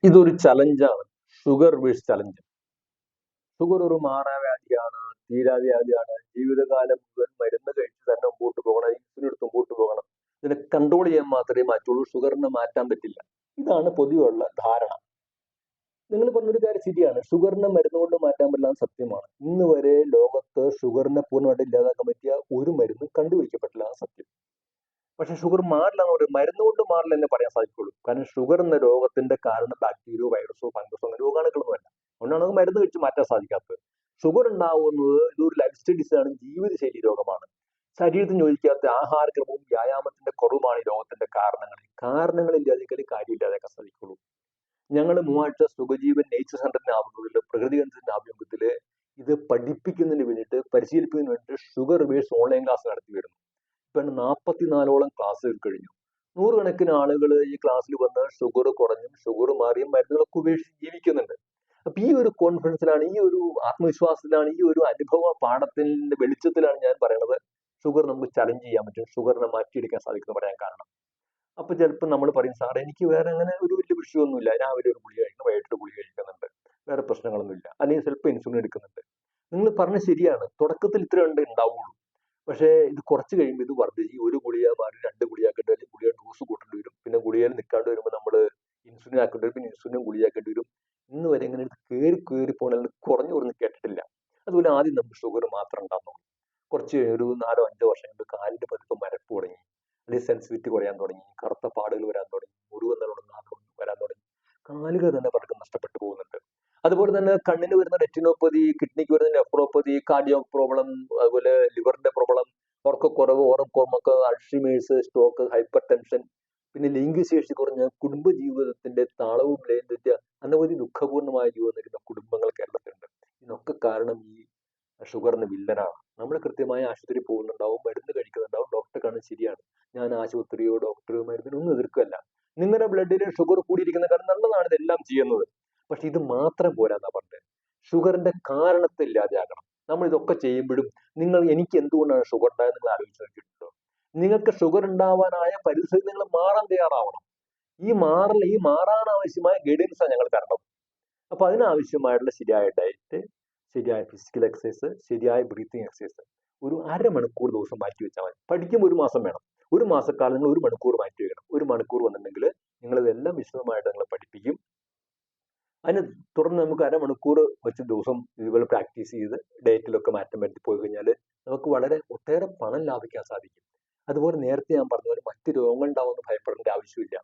ഇതൊരു ചലഞ്ചാണ്. ഷുഗർ വേഴ്സ് ചലഞ്ച്. ഷുഗർ ഒരു മാറാവ്യാധിയാണ്, തീരാവ്യാധിയാണ്. ജീവിതകാലം മുഴുവൻ മരുന്ന് കഴിച്ച് തന്നെ മുമ്പോട്ട് പോകണം, ഇൻസുലിൻ എടുത്ത് മുമ്പോട്ട് പോകണം. ഇതിനെ കൺട്രോൾ ചെയ്യാൻ മാത്രമേ മാറ്റുള്ളൂ, ഷുഗറിനെ മാറ്റാൻ പറ്റില്ല. ഇതാണ് പൊതുവെയുള്ള ധാരണ. നിങ്ങൾ പറഞ്ഞൊരു കാര്യം ശരിയാണ്, ഷുഗറിനെ മരുന്ന് കൊണ്ട് മാറ്റാൻ പറ്റില്ല, സത്യമാണ്. ഇന്ന് വരെ ലോകത്ത് ഷുഗറിനെ പൂർണ്ണമായിട്ട് ഇല്ലാതാക്കാൻ പറ്റിയ ഒരു മരുന്നും കണ്ടുപിടിക്കപ്പെട്ടില്ല, സത്യം. പക്ഷെ ഷുഗർ മാറില്ല എന്ന് പറയും, മരുന്ന് കൊണ്ട് മാറില്ല എന്ന് പറയാൻ സാധിക്കുള്ളൂ. കാരണം ഷുഗർ എന്ന രോഗത്തിന്റെ കാരണം ബാക്ടീരിയോ വൈറസോ ഫംഗസോ അങ്ങനെ രോഗാണുക്കളൊന്നുമല്ല. അതുകൊണ്ടാണ് അത് മരുന്ന് കഴിച്ച് മാറ്റാൻ സാധിക്കാത്തത്. ഷുഗർ ഉണ്ടാവുന്നത് ഇതൊരു ലൈഫ് സ്റ്റൈൽ ഡിസീസാണ്, ജീവിതശൈലി രോഗമാണ്. ശരീരത്തിന് യോജിക്കാത്ത ആഹാരക്രമവും വ്യായാമത്തിന്റെ കുറവുമാണ് ഈ രോഗത്തിന്റെ കാരണങ്ങളില്ലാതെ കാര്യമില്ലാതെയൊക്കെ സാധിക്കുള്ളൂ. ഞങ്ങൾ മൂവാഴ്ച സുഖജീവൻ നേച്ചർ സെന്ററിന്റെ ആഭിമുഖ്യത്തില്, പ്രകൃതി കേന്ദ്രത്തിന്റെ ആഭിമുഖ്യത്തില് ഇത് പഠിപ്പിക്കുന്നതിന് വേണ്ടിയിട്ട്, പരിശീലിപ്പിക്കുന്നതിന് വേണ്ടിയിട്ട് ഷുഗർ റിവേഴ്സ് ഓൺലൈൻ ക്ലാസ് നടത്തി വരുന്നു. ഇപ്പൊ 44ഓളം ക്ലാസ്സുകൾ കഴിഞ്ഞു. നൂറുകണക്കിന് ആളുകൾ ഈ ക്ലാസ്സിൽ വന്ന് ഷുഗർ കുറഞ്ഞും ഷുഗർ മാറിയും മരുന്നുകളൊക്കെ ഉപേക്ഷിച്ച് ജീവിക്കുന്നുണ്ട്. അപ്പൊ ഈ ഒരു കോൺഫിഡൻസിലാണ്, ഈ ഒരു ആത്മവിശ്വാസത്തിലാണ്, ഈ ഒരു അനുഭവ പാഠത്തിന്റെ വെളിച്ചത്തിലാണ് ഞാൻ പറയുന്നത് ഷുഗർ നമുക്ക് ചലഞ്ച് ചെയ്യാൻ പറ്റും, ഷുഗറിനെ മാറ്റിയെടുക്കാൻ സാധിക്കും എന്ന് പറയാൻ കാരണം. അപ്പൊ ചിലപ്പോൾ നമ്മൾ പറയും, സാർ എനിക്ക് വേറെ അങ്ങനെ ഒരു വലിയ വിഷയമൊന്നുമില്ല, രാവിലെ ഒരു ഗുളിക കഴിക്കണം, വൈകിട്ട് ഗുളിക കഴിക്കുന്നുണ്ട്, വേറെ പ്രശ്നങ്ങളൊന്നുമില്ല, അല്ലെങ്കിൽ ചിലപ്പോൾ ഇൻസുലിൻ എടുക്കുന്നുണ്ട്. നിങ്ങൾ പറഞ്ഞ ശരിയാണ്, തുടക്കത്തിൽ ഇത്ര ഉണ്ടാവുള്ളൂ. പക്ഷേ ഇത് കുറച്ച് കഴിയുമ്പോൾ ഇത് വർദ്ധിച്ച് ഒരു ഗുളിക മാറി 2 ഗുളികയാക്കേണ്ടി വരും, ഗുളിക ഡോസ് കൂട്ടേണ്ടി വരും, പിന്നെ ഗുളികയിൽ നിൽക്കാണ്ട് വരുമ്പോൾ നമ്മൾ ഇൻസുലിൻ ആക്കേണ്ടി വരും, പിന്നെ ഇൻസുലിനും ഗുളികയാക്കേണ്ടി വരും. ഇന്ന് വരെ ഇങ്ങനെ കയറി പോകണമെങ്കിൽ കുറഞ്ഞു കേട്ടിട്ടില്ല. അതുപോലെ ആദ്യം നമുക്ക് ഷുഗർ മാത്രം ഉണ്ടാകുന്നു, കുറച്ച് ഒരു 4-5 വർഷം കൊണ്ട് കാലിന്റെ പതുക്കെ മരപ്പ് തുടങ്ങി, അല്ലെങ്കിൽ സെൻസിറ്റിവിറ്റി കുറയാൻ തുടങ്ങി, കറുത്ത പാടുകൾ വരാൻ തുടങ്ങി, മുറിവെന്നുള്ളത് വരാൻ തുടങ്ങി, കാലുകൾ തന്നെ പലർക്കും നഷ്ടപ്പെട്ടു പോകുന്നുണ്ട്. അതുപോലെ തന്നെ കണ്ണിന് വരുന്ന റെറ്റിനോപ്പതി, കിഡ്നിക്ക് വരുന്ന നെഫ്രോപ്പതി, കാർഡിയോ പ്രോബ്ലം, അതുപോലെ ലിവറിന്റെ പ്രോബ്ലം, ഉറക്കക്കുറവ്, ഓർമ്മക്കുറവ്, അൾഷിമേഴ്സ്, സ്ട്രോക്ക്, ഹൈപ്പർ ടെൻഷൻ, പിന്നെ ലൈംഗികശേഷി കുറഞ്ഞ, കുടുംബജീവിതത്തിന്റെ താളവും ലയം തെറ്റിയ അനവധി ദുഃഖപൂർണമായ ജീവിതം നയിക്കുന്ന കുടുംബങ്ങൾ കേരളത്തിലുണ്ട്. ഇതിനൊക്കെ കാരണം ഈ ഷുഗറിന് വില്ലനാണ്. നമ്മൾ കൃത്യമായ ആശുപത്രി പോകുന്നുണ്ടാവും, മരുന്ന് കഴിക്കുന്നുണ്ടാവും, ഡോക്ടറെ കാണുന്നത് ശരിയാണ്. ഞാൻ ആശുപത്രിയോ ഡോക്ടറോ മരുന്നിനൊന്നും എതിർക്കല്ല. നിങ്ങളുടെ ബ്ലഡിൽ ഷുഗർ കൂടിയിരിക്കുന്ന കാരണം നല്ലതാണ് ഇതെല്ലാം ചെയ്യുന്നത്. പക്ഷെ ഇത് മാത്രം പോരാന്നാ പറഞ്ഞത്. ഷുഗറിന്റെ കാരണത്തെ ഇല്ലാതെയാകണം. നമ്മൾ ഇതൊക്കെ ചെയ്യുമ്പോഴും എനിക്ക് എന്തുകൊണ്ടാണ് ഷുഗർ ഉണ്ടായത് നിങ്ങൾ ആലോചിച്ച് നോക്കിയിട്ടുണ്ടോ? നിങ്ങൾക്ക് ഷുഗർ ഉണ്ടാവാനായ പരിസ്ഥിതി നിങ്ങൾ മാറാൻ തയ്യാറാവണം. ഈ മാറാൻ ആവശ്യമായ ഗൈഡൻസാണ് ഞങ്ങൾ തരണം. അപ്പൊ അതിനാവശ്യമായിട്ടുള്ള ശരിയായ ഡയറ്റ്, ശരിയായ ഫിസിക്കൽ എക്സസൈസ്, ശരിയായ ബ്രീത്തിങ് എക്സസൈസ് ഒരു അരമണിക്കൂർ ദിവസം മാറ്റി വെച്ചാൽ മതി. പഠിക്കുമ്പോൾ 1 മാസം വേണം. 1 മാസക്കാലം നിങ്ങൾ 1 മണിക്കൂർ മാറ്റി വെക്കണം. 1 മണിക്കൂർ വന്നിട്ടുണ്ടെങ്കിൽ നിങ്ങൾ ഇതെല്ലാം വിശദമായിട്ട് നിങ്ങൾ പഠിപ്പിക്കും. അതിന് തുടർന്ന് നമുക്ക് അരമണിക്കൂർ വെച്ച് ദിവസം ഇതുപോലെ പ്രാക്ടീസ് ചെയ്ത് ഡയറ്റിലൊക്കെ മാറ്റം വരുത്തി പോയി കഴിഞ്ഞാൽ നമുക്ക് ഒട്ടേറെ പണം ലാഭിക്കാൻ സാധിക്കും. അതുപോലെ നേരത്തെ ഞാൻ പറഞ്ഞ പോലെ മറ്റു രോഗങ്ങൾ ഉണ്ടാവുമെന്ന് ഭയപ്പെടേണ്ട ആവശ്യമില്ല.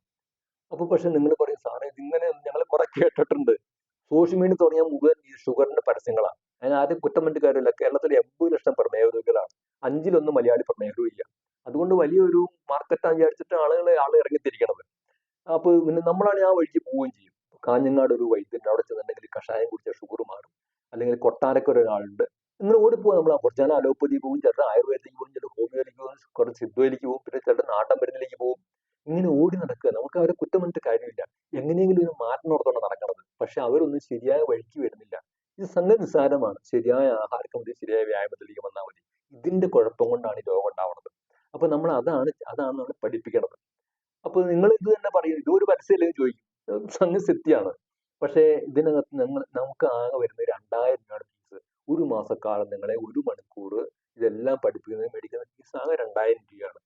അപ്പൊ പക്ഷെ നിങ്ങൾ പറയും, സാറേ ഇതിങ്ങനെ ഞങ്ങൾ കുറെ കേട്ടിട്ടുണ്ട്. സോഷ്യൽ മീഡിയ തുടങ്ങിയ മുഴുവൻ ഈ ഷുഗറിന്റെ പരസ്യങ്ങളാണ്. അതിന് ആരും കുറ്റം പറഞ്ഞിട്ട് കാര്യമില്ല. കേരളത്തിൽ 80 ലക്ഷം പ്രമേഹ രോഗികളാണ്, 5-1 മലയാളി പ്രമേഹ രോഗിയില്ല. അതുകൊണ്ട് വലിയൊരു മാർക്കറ്റാണ് വിചാരിച്ചിട്ട് ആൾ ഇറങ്ങിത്തിരിക്കണത്. അപ്പൊ പിന്നെ നമ്മളാണ് ആ വഴിക്ക് പോവുകയും ചെയ്യും. കാഞ്ഞങ്ങാട് ഒരു വൈദ്യൻ, അവിടെ ചെന്നിട്ടുണ്ടെങ്കിൽ കഷായം കുടിച്ചാൽ ഷുഗർ മാറും. അല്ലെങ്കിൽ കൊട്ടാരക്കര ഒരാളുണ്ട്, നിങ്ങൾ ഓടിപ്പോകും. നമ്മൾ കുറച്ചാൽ അലോപ്പതി പോകും, ചിലർ ആയുർവേദത്തിലേക്ക് പോകും, ചിലർ ഹോമിയോയിലേക്ക് പോകും, കുറച്ച് സിദ്ധയിലേക്ക് പോകും, പിന്നെ ചിലർ നാട്ടൻ മരുന്നിലേക്ക് പോകും. ഇങ്ങനെ ഓടി നടക്കുക. നമുക്ക് അവരെ കുറ്റം പറഞ്ഞിട്ട് കാര്യമില്ല. എങ്ങനെയെങ്കിലും ഇതിന് മാറ്റണോടത്തോടെ നടക്കണത്. പക്ഷെ അവരൊന്നും ശരിയായ വഴിക്ക് വരുന്നില്ല. ഇത് സംഗതി നിസ്സാരമാണ്. ശരിയായ ആഹാരക്രമത്തിൽ, ശരിയായ വ്യായാമത്തിലേക്ക് വന്നാൽ മതി. ഇതിന്റെ കുഴപ്പം കൊണ്ടാണ് ഈ രോഗം ഉണ്ടാവുന്നത്. അപ്പൊ നമ്മൾ അതാണ് നമ്മൾ പഠിപ്പിക്കണത്. അപ്പൊ നിങ്ങൾ ഇത് തന്നെ പറയും, ഇതൊരു പരസ്യമല്ലേ ചോദിക്കും. സംഗതി സത്യമാണ്. പക്ഷേ ഇതിനകത്ത് നമുക്ക് ആകെ വരുന്നത് 2000 രൂപയാണ് ഫീസ്. 1 മാസക്കാലം നിങ്ങളെ 1 മണിക്കൂർ ഇതെല്ലാം പഠിപ്പിക്കുന്നതിന് മേടിക്കുന്ന ഫീസ് ആകെ 2000 രൂപയാണ്.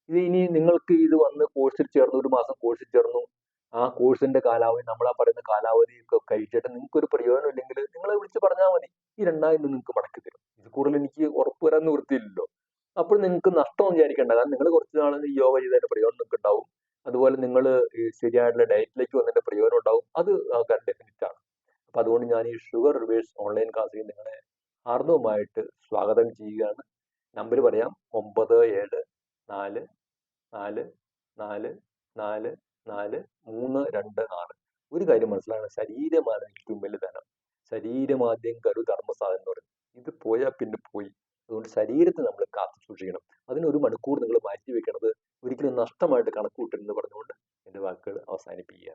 ഇത് ഇനി നിങ്ങൾക്ക് ഇത് വന്ന് കോഴ്സിൽ ചേർന്നു, 1 മാസം കോഴ്സിൽ ചേർന്നു, ആ കോഴ്സിന്റെ കാലാവധി, നമ്മളാ പറയുന്ന കാലാവധി ഒക്കെ കഴിച്ചിട്ട് നിങ്ങൾക്ക് ഒരു പ്രയോജനം ഇല്ലെങ്കിൽ നിങ്ങളെ വിളിച്ച് പറഞ്ഞാൽ മതി. ഈ 2000 നിങ്ങൾക്ക് മടക്കി തരും. ഇത് കൂടുതൽ എനിക്ക് ഉറപ്പ് വരാൻ നിവൃത്തിയില്ലല്ലോ. അപ്പോൾ നിങ്ങൾക്ക് നഷ്ടം വിചാരിക്കേണ്ട. കാരണം നിങ്ങൾ കുറച്ച് നാൾ ഈ യോഗ ചെയ്തതിന്റെ പ്രയോജനം നിങ്ങൾക്ക് ഉണ്ടാവും. അതുപോലെ നിങ്ങൾ ഈ ശരിയായിട്ടുള്ള ഡയറ്റിലേക്ക് വന്നതിന്റെ പ്രയോജനം ഉണ്ടാവും. അത് ഡെഫിനിറ്റ് ആണ്. അപ്പൊ അതുകൊണ്ട് ഞാൻ ഈ ഷുഗർ റിവേഴ്സ് ഓൺലൈൻ ക്ലാസ്സിൽ നിങ്ങളെ ഹാർദവുമായിട്ട് സ്വാഗതം ചെയ്യുകയാണ്. നമ്പർ പറയാം: 9774444326. ഒരു കാര്യം മനസ്സിലാക്കണം, ശരീരമാണ് ഏറ്റവും വലിയ ധനം. ശരീരമാദ്യം കരു ധർമ്മസാധനം എന്ന് പറയും. ഇത് പോയാൽ പിന്നെ പോയി. അതുകൊണ്ട് ശരീരത്തെ നമ്മൾ കാത്തു സൂക്ഷിക്കണം. അതിന് 1 മണിക്കൂർ നിങ്ങൾ മാറ്റി വെക്കണത് ഒരിക്കലും നഷ്ടമായിട്ട് കണക്ക് കൂട്ടരുതെന്ന് പറഞ്ഞുകൊണ്ട് എന്റെ വാക്കുകൾ അവസാനിപ്പിക്കുക.